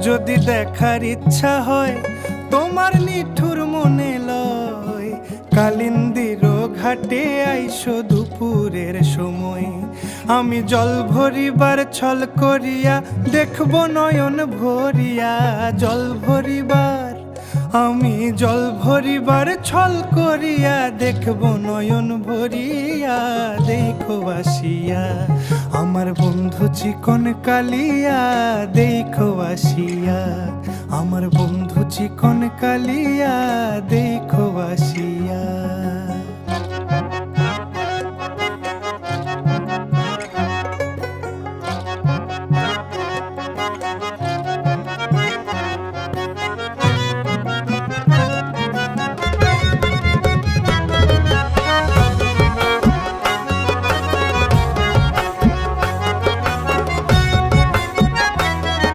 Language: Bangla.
যদি দেখার ইচ্ছা হয় তোমার নিঠুর মনে লয়, কালিন্দির ঘাটে আইসো দুপুরের সময়। আমি জল ভরিবার ছল করিয়া দেখব নয়ন ভরিয়া, জল ভরিবার আমি জল ভরিবার ছল করিয়া দেখব নয়ন ভরিয়া। দেখো আসিয়া আমার বন্ধু চিকন কালিয়া, দেখো আসিয়া আমার বন্ধু চিকন কালিয়া, দেখো আসিয়া।